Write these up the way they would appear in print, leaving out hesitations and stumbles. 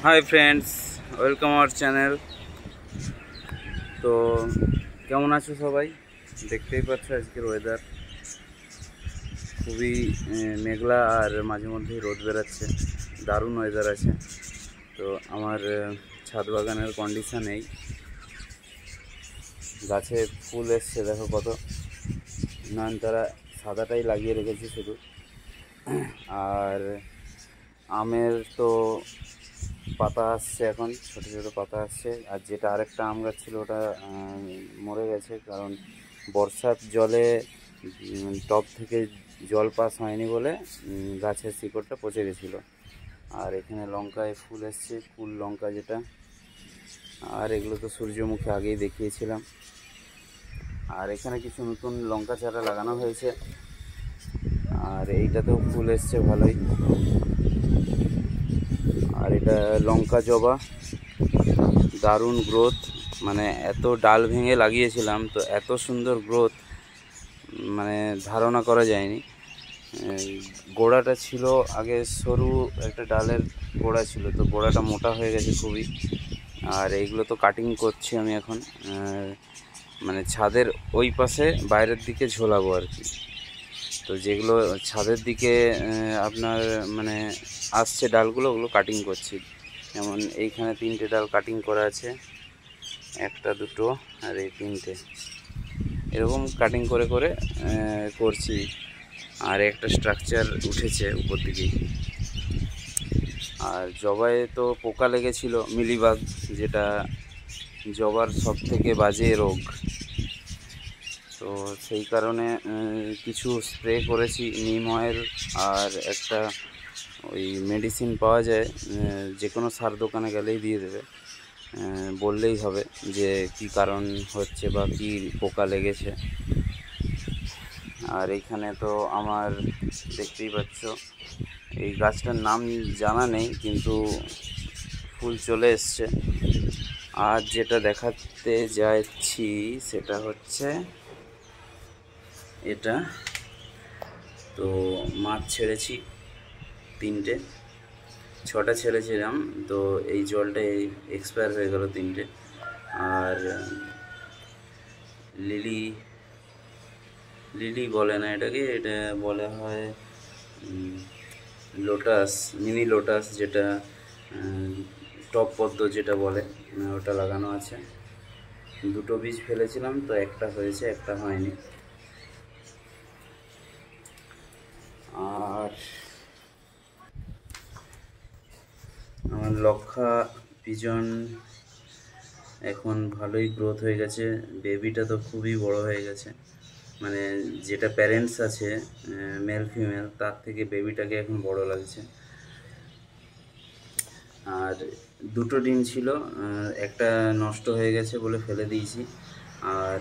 Hi friends, welcome our channel. তো কেমন আছো সবাই? দেখতেই পাচ্ছ আজকের ওয়েদার খুবই মেঘলা আর মাঝে মধ্যেই রোদ বেরাচ্ছে, দারুণ ওয়েদার আছে। তো আমার ছাদ বাগানের কন্ডিশন এই, গাছে ফুল এসছে দেখো কত, নয়নতারা সাদাটাই লাগিয়ে রেখেছি শুধু। আর আমের তো পাতা আসছে, এখন ছোটো ছোটো পাতা আসছে। আর যেটা আরেকটা আম গাছ ছিল ওটা মরে গেছে, কারণ বর্ষার জলে টব থেকে জল পাস হয়নি বলে গাছের শিকড়টা পচে গেছিলো। আর এখানে লঙ্কায় ফুল এসছে, ফুল লঙ্কা যেটা। আর এগুলো তো সূর্যমুখী আগেই দেখিয়েছিলাম। আর এখানে কিছু নতুন লঙ্কা চারা লাগানো হয়েছে, আর এইটাতেও ফুল এসছে ভালোই। আর এটা লঙ্কা জবা, দারুণ গ্রোথ, মানে এত ডাল ভেঙে লাগিয়েছিলাম তো এত সুন্দর গ্রোথ মানে ধারণা করা যায়নি। গোড়াটা ছিল আগে সরু একটা ডালের গোড়া ছিল, তো গোড়াটা মোটা হয়ে গেছে খুবই। আর এইগুলো তো কাটিং করছি আমি এখন, মানে ছাদের ওই পাশে বাইরের দিকে ঝোলাবো আর কি। তো যেগুলো ছাদের দিকে আপনার মানে আসছে ডালগুলো, ওগুলো কাটিং করছি। যেমন এইখানে 3টে ডাল কাটিং করা আছে, 1টা 2টো আর এই 3টে, এরকম কাটিং করে করে করছি। আর একটা স্ট্রাকচার উঠেছে উপর দিকেই। আর জবায় তো পোকা লেগেছিল, মিলিবাগ, যেটা জবার সব থেকে বাজে রোগ। তো সেই কারণে কিছু স্প্রে করেছি, নিম অয়েল আর একটা ওই মেডিসিন পাওয়া যায়, যে কোনো সার দোকানে গেলেই দিয়ে দেবে, বললেই হবে যে কি কারণ হচ্ছে বা কি পোকা লেগেছে। আর এইখানে তো আমার দেখতেই পাচ্ছ, এই গাছটার নাম জানা নেই কিন্তু ফুল চলে এসছে। আর যেটা দেখাতে যাচ্ছি সেটা হচ্ছে এটা। তো মাছ ছেড়েছি 3টে, 6টা ছেড়েছিলাম, তো এই জলটা এক্সপায়ার হয়ে গেল 3টে। আর লিলি বলে না এটাকে, এটা বলে হয় লোটাস, মিনি লোটাস, যেটা টপ পদ্ম যেটা বলে, ওটা লাগানো আছে। 2টো বীজ ফেলেছিলাম, তো একটা হয়েছে, একটা হয়নি। আর আমার লক্ষা পিজন এখন ভালোই গ্রোথ হয়ে গেছে, বেবিটা তো খুবই বড় হয়ে গেছে, মানে যেটা প্যারেন্টস আছে মেল ফিমেল, তার থেকে বেবিটাকে এখন বড় লাগছে। আর 2টো ডিম ছিল, একটা নষ্ট হয়ে গেছে বলে ফেলে দিয়েছি, আর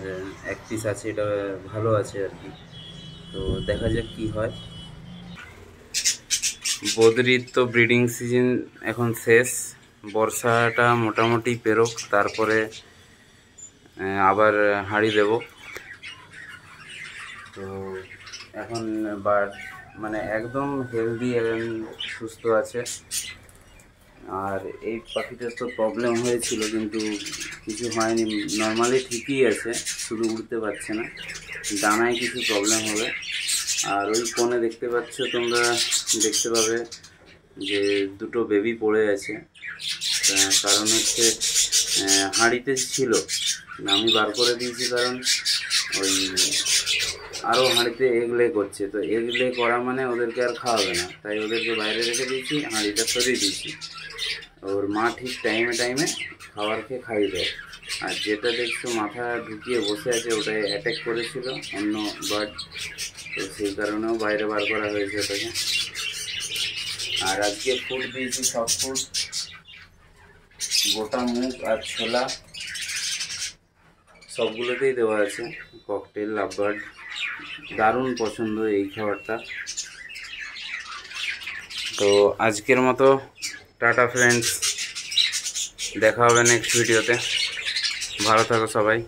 1 পিস আছে, এটা ভালো আছে আর কি। তো দেখা যাক কি হয়। বদ্রির তো ব্রিডিং সিজন এখন শেষ, বর্ষাটা মোটামুটি পেরোক, তারপরে আবার হাঁড়ি দেব। তো এখন বার্ড মানে একদম হেলদি এবং সুস্থ আছে। আর এই পাখিটার তো প্রবলেম হয়েছিল কিন্তু কিছু হয়নি, নর্মালি ঠিকই আছে, শুধু উড়তে পারছে না, ডানায় কিছু প্রবলেম হবে। আর ওই কোণে দেখতে পাচ্ছ তোমরা, দেখতে পাবে যে 2টো বেবি পড়ে আছে, কারণ হচ্ছে হাঁড়িতে ছিল, আমি বার করে দিয়েছি, কারণ ওই আরও হাঁড়িতে এগলে করছে, তো এগলে করা মানে ওদেরকে আর খাওয়াবে না, তাই ওদেরকে বাইরে রেখে দিয়েছি, হাঁড়িটা সরিয়ে দিয়েছি। ওর মা ঠিক টাইমে টাইমে খাবার খেয়ে খাইয়ে দেয়। আর যেটা দেখছো মাথা ঢুকিয়ে বসে আছে, ওটাই অ্যাটাক করেছিল অন্য বার্ড, তো সেই কারণেও বাইরে বার করা হয়েছে ওটাকে। আর আজকে ফুড দিয়েছি, সব ফুড, গোটা মুগ আর ছোলা সবগুলোতেই দেওয়া আছে। ককটেল, লাভবার্ড দারুণ পছন্দ এই খাবারটা। তো আজকের মতো টাটা ফ্রেন্ডস, দেখা হবে নেক্সট ভিডিওতে। ভালো থাকো সবাই।